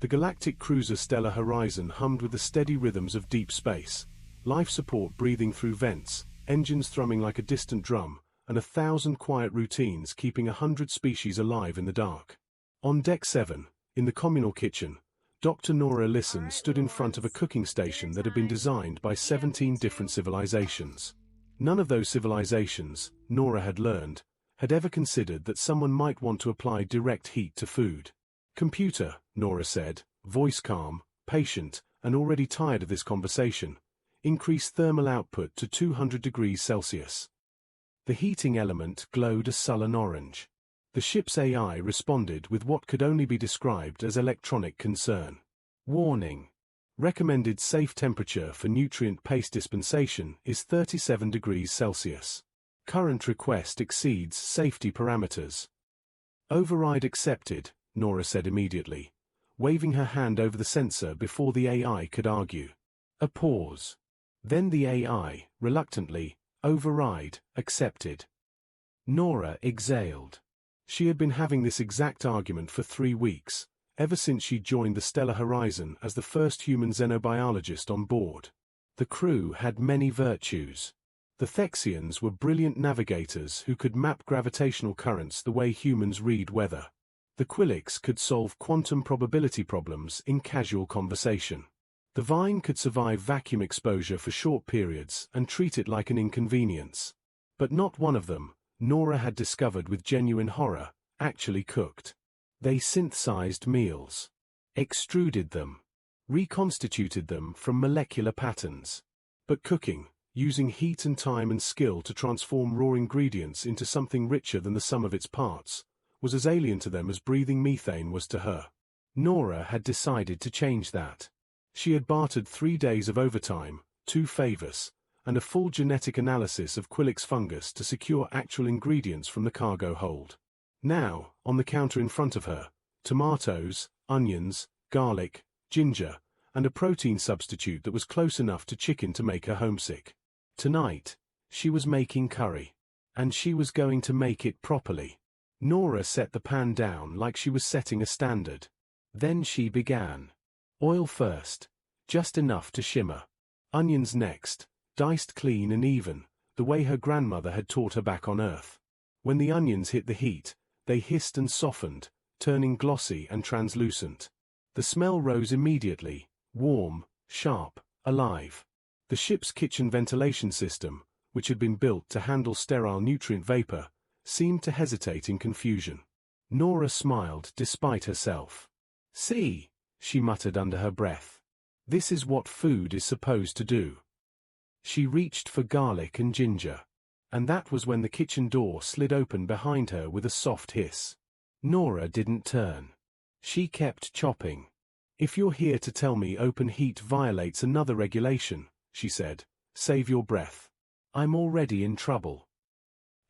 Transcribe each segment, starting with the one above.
The galactic cruiser stellar horizon hummed with the steady rhythms of deep space, life support breathing through vents, engines thrumming like a distant drum, and 1,000 quiet routines keeping 100 species alive in the dark. On Deck 7, in the communal kitchen, Dr. Nora Ellison stood in front of a cooking station that had been designed by 17 different civilizations. None of those civilizations, Nora had learned, had ever considered that someone might want to apply direct heat to food. "Computer," Nora said, voice calm, patient, and already tired of this conversation, "increase thermal output to 200 degrees Celsius." The heating element glowed a sullen orange. The ship's AI responded with what could only be described as electronic concern. "Warning. Recommended safe temperature for nutrient paste dispensation is 37 degrees Celsius. Current request exceeds safety parameters." "Override accepted," Nora said immediately, waving her hand over the sensor before the AI could argue. A pause. Then the AI, reluctantly, "Override accepted." Nora exhaled. She had been having this exact argument for 3 weeks, ever since she joined the Stellar Horizon as the first human xenobiologist on board. The crew had many virtues. The Felixians were brilliant navigators who could map gravitational currents the way humans read weather. The Quilix could solve quantum probability problems in casual conversation. The Vine could survive vacuum exposure for short periods and treat it like an inconvenience. But not one of them, Nora had discovered with genuine horror, actually cooked. They synthesized meals, extruded them, reconstituted them from molecular patterns. But cooking, using heat and time and skill to transform raw ingredients into something richer than the sum of its parts, was as alien to them as breathing methane was to her. Nora had decided to change that. She had bartered 3 days of overtime, 2 favors, and a full genetic analysis of Quilix fungus to secure actual ingredients from the cargo hold. Now, on the counter in front of her, tomatoes, onions, garlic, ginger, and a protein substitute that was close enough to chicken to make her homesick. Tonight, she was making curry. And she was going to make it properly. Nora set the pan down like she was setting a standard. Then she began. Oil first, just enough to shimmer. Onions next, diced clean and even, the way her grandmother had taught her back on Earth. When the onions hit the heat, they hissed and softened, turning glossy and translucent. The smell rose immediately, warm, sharp, alive. The ship's kitchen ventilation system, which had been built to handle sterile nutrient vapor, seemed to hesitate in confusion. Nora smiled despite herself. "See," she muttered under her breath. "This is what food is supposed to do." She reached for garlic and ginger. And that was when the kitchen door slid open behind her with a soft hiss. Nora didn't turn. She kept chopping. "If you're here to tell me open heat violates another regulation," she said, "save your breath. I'm already in trouble."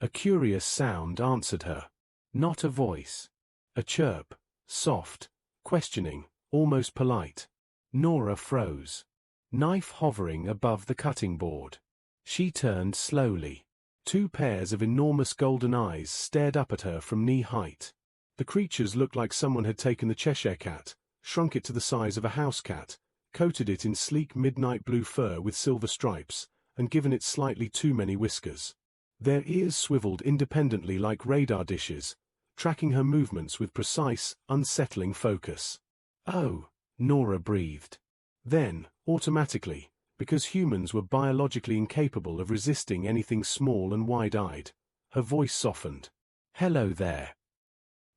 A curious sound answered her. Not a voice. A chirp, soft, questioning, almost polite. Nora froze. Knife hovering above the cutting board. She turned slowly. 2 pairs of enormous golden eyes stared up at her from knee height. The creatures looked like someone had taken the Cheshire cat, shrunk it to the size of a house cat, coated it in sleek midnight blue fur with silver stripes, and given it slightly too many whiskers. Their ears swiveled independently like radar dishes, tracking her movements with precise, unsettling focus. "Oh," Nora breathed. Then, automatically, because humans were biologically incapable of resisting anything small and wide-eyed, her voice softened. "Hello there."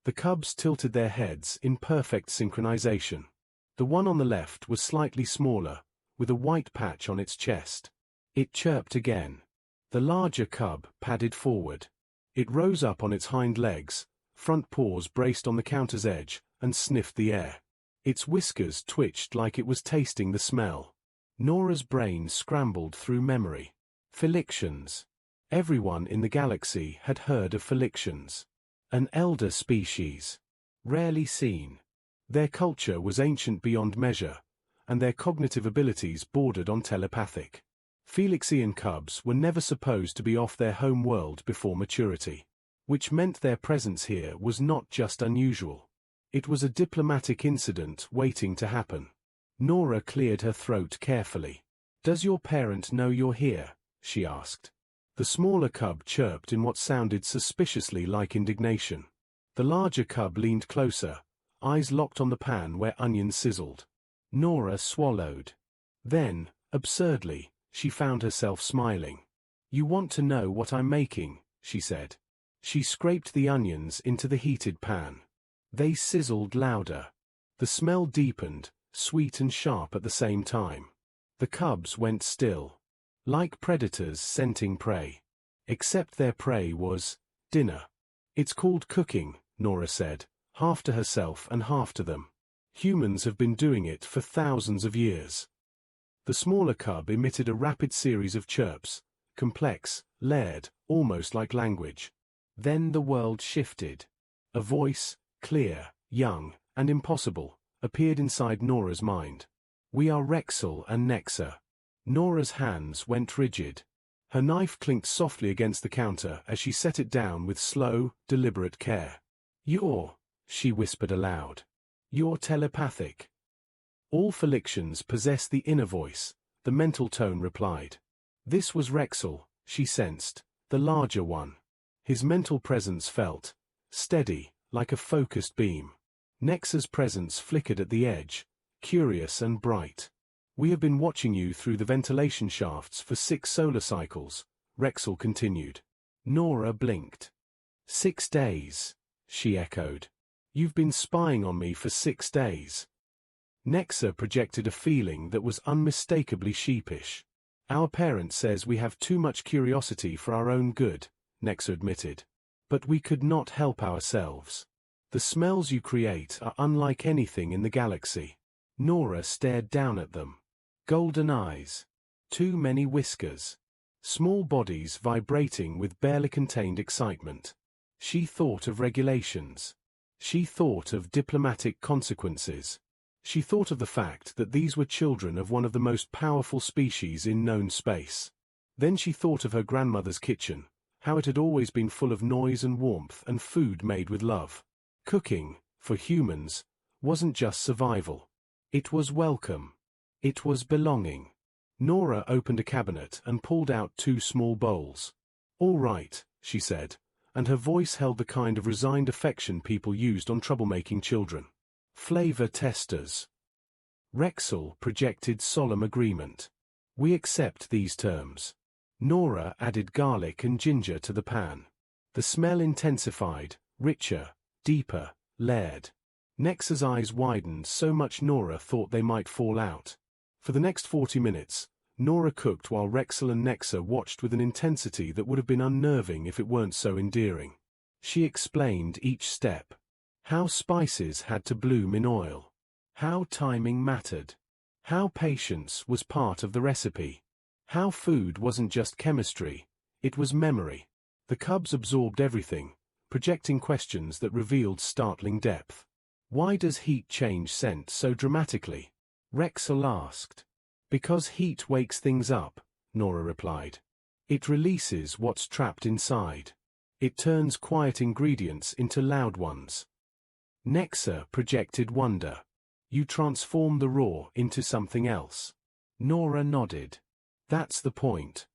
The cubs tilted their heads in perfect synchronization. The one on the left was slightly smaller, with a white patch on its chest. It chirped again. The larger cub padded forward. It rose up on its hind legs, front paws braced on the counter's edge, and sniffed the air. Its whiskers twitched like it was tasting the smell. Nora's brain scrambled through memory. Felixians. Everyone in the galaxy had heard of Felixians. An elder species. Rarely seen. Their culture was ancient beyond measure, and their cognitive abilities bordered on telepathic. Felixian cubs were never supposed to be off their home world before maturity, which meant their presence here was not just unusual. It was a diplomatic incident waiting to happen. Nora cleared her throat carefully. "Does your parent know you're here?" she asked. The smaller cub chirped in what sounded suspiciously like indignation. The larger cub leaned closer, eyes locked on the pan where onions sizzled. Nora swallowed. Then, absurdly, she found herself smiling. "You want to know what I'm making," she said. She scraped the onions into the heated pan. They sizzled louder. The smell deepened, sweet and sharp at the same time. The cubs went still, like predators scenting prey. Except their prey was dinner. "It's called cooking," Nora said, half to herself and half to them. "Humans have been doing it for thousands of years." The smaller cub emitted a rapid series of chirps, complex, layered, almost like language. Then the world shifted. A voice, clear, young, and impossible, appeared inside Nora's mind. "We are Rexel and Nexa." Nora's hands went rigid. Her knife clinked softly against the counter as she set it down with slow, deliberate care. "You're," she whispered aloud. "You're telepathic." "All Felixians possess the inner voice," the mental tone replied. This was Rexel, she sensed, the larger one. His mental presence felt steady, like a focused beam. Nexa's presence flickered at the edge, curious and bright. "We have been watching you through the ventilation shafts for 6 solar cycles," Rexel continued. Nora blinked. 6 days, she echoed. "You've been spying on me for 6 days." Nexa projected a feeling that was unmistakably sheepish. "Our parent says we have too much curiosity for our own good," Nexa admitted. "But we could not help ourselves. The smells you create are unlike anything in the galaxy." Nora stared down at them. Golden eyes. Too many whiskers. Small bodies vibrating with barely contained excitement. She thought of regulations. She thought of diplomatic consequences. She thought of the fact that these were children of one of the most powerful species in known space. Then she thought of her grandmother's kitchen, how it had always been full of noise and warmth and food made with love. Cooking, for humans, wasn't just survival. It was welcome. It was belonging. Nora opened a cabinet and pulled out 2 small bowls. "All right," she said, and her voice held the kind of resigned affection people used on troublemaking children. "Flavor testers." Rexel projected solemn agreement. "We accept these terms." Nora added garlic and ginger to the pan. The smell intensified, richer, deeper, layered. Nexa's eyes widened so much Nora thought they might fall out. For the next 40 minutes, Nora cooked while Rexel and Nexa watched with an intensity that would have been unnerving if it weren't so endearing. She explained each step. How spices had to bloom in oil. How timing mattered. How patience was part of the recipe. How food wasn't just chemistry, it was memory. The cubs absorbed everything, projecting questions that revealed startling depth. "Why does heat change scent so dramatically?" Rexel asked. "Because heat wakes things up," Nora replied. "It releases what's trapped inside. It turns quiet ingredients into loud ones." Nexa projected wonder. "You transform the raw into something else." Nora nodded. "That's the point."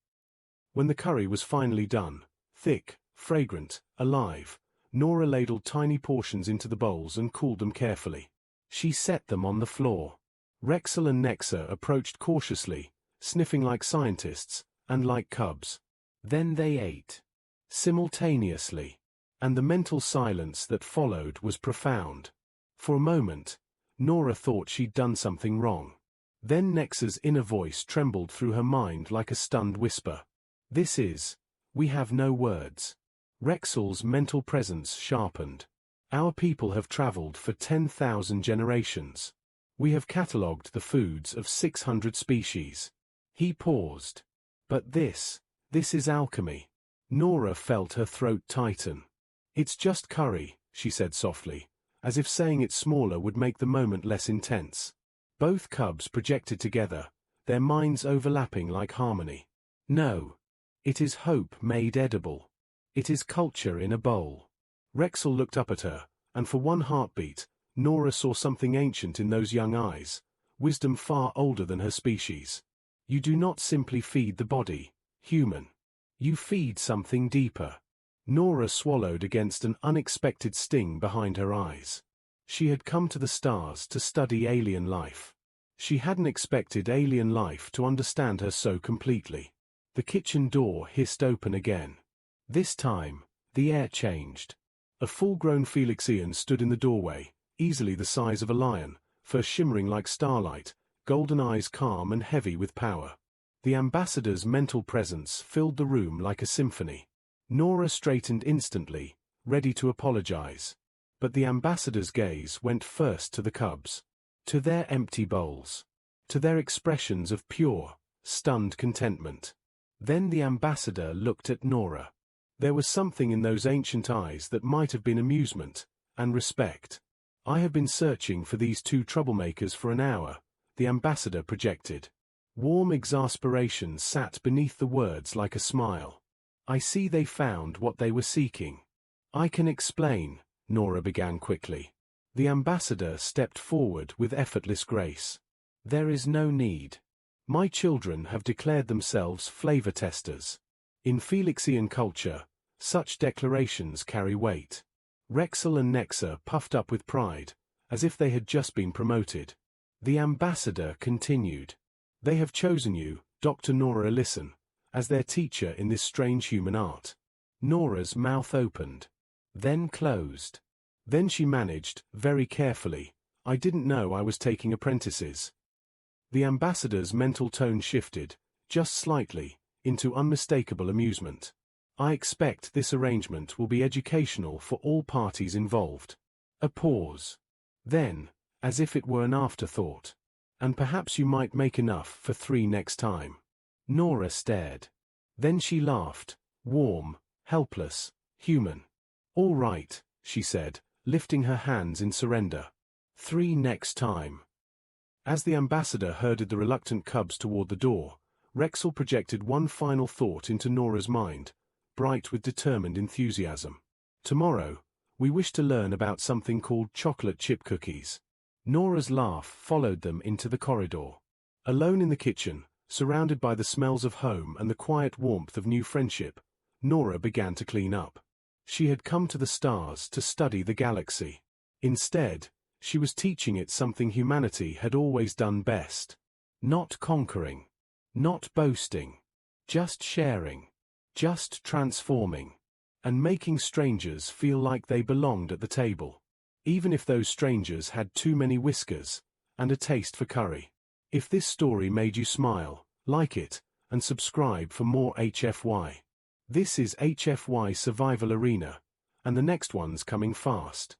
When the curry was finally done, thick, fragrant, alive, Nora ladled tiny portions into the bowls and cooled them carefully. She set them on the floor. Rexel and Nexa approached cautiously, sniffing like scientists, and like cubs. Then they ate. Simultaneously. And the mental silence that followed was profound. For a moment, Nora thought she'd done something wrong. Then Nexa's inner voice trembled through her mind like a stunned whisper. We have no words." Rexel's mental presence sharpened. "Our people have traveled for 10,000 generations. We have catalogued the foods of 600 species." He paused. "But this is alchemy." Nora felt her throat tighten. "It's just curry," she said softly, as if saying it smaller would make the moment less intense. Both cubs projected together, their minds overlapping like harmony. "No. It is hope made edible. It is culture in a bowl." Rexel looked up at her, and for one heartbeat, Nora saw something ancient in those young eyes, wisdom far older than her species. You do not simply feed the body, human. You feed something deeper. Nora swallowed against an unexpected sting behind her eyes. She had come to the stars to study alien life. She hadn't expected alien life to understand her so completely. The kitchen door hissed open again. This time, the air changed. A full-grown Felixian stood in the doorway, easily the size of a lion, fur shimmering like starlight, golden eyes calm and heavy with power. The ambassador's mental presence filled the room like a symphony. Nora straightened instantly, ready to apologize. But the ambassador's gaze went first to the cubs. To their empty bowls. To their expressions of pure, stunned contentment. Then the ambassador looked at Nora. There was something in those ancient eyes that might have been amusement and respect. I have been searching for these two troublemakers for an hour, the ambassador projected. Warm exasperation sat beneath the words like a smile. I see they found what they were seeking. I can explain, Nora began quickly. The ambassador stepped forward with effortless grace. There is no need. My children have declared themselves flavor testers. In Felixian culture, such declarations carry weight. Rexel and Nexa puffed up with pride, as if they had just been promoted. The ambassador continued. They have chosen you, Dr. Nora Ellison, as their teacher in this strange human art. Nora's mouth opened, then closed. Then she managed, very carefully, I didn't know I was taking apprentices. The ambassador's mental tone shifted, just slightly, into unmistakable amusement. I expect this arrangement will be educational for all parties involved. A pause. Then, as if it were an afterthought. And perhaps you might make enough for 3 next time. Nora stared. Then she laughed, warm, helpless, human. All right, she said, lifting her hands in surrender. 3 next time. As the ambassador herded the reluctant cubs toward the door, Rexel projected one final thought into Nora's mind, bright with determined enthusiasm. Tomorrow, we wish to learn about something called chocolate chip cookies. Nora's laugh followed them into the corridor. Alone in the kitchen, surrounded by the smells of home and the quiet warmth of new friendship, Nora began to clean up. She had come to the stars to study the galaxy. Instead, she was teaching it something humanity had always done best. Not conquering. Not boasting. Just sharing. Just transforming. And making strangers feel like they belonged at the table. Even if those strangers had too many whiskers, and a taste for curry. If this story made you smile, like it, and subscribe for more HFY. This is HFY Survival Arena, and the next one's coming fast.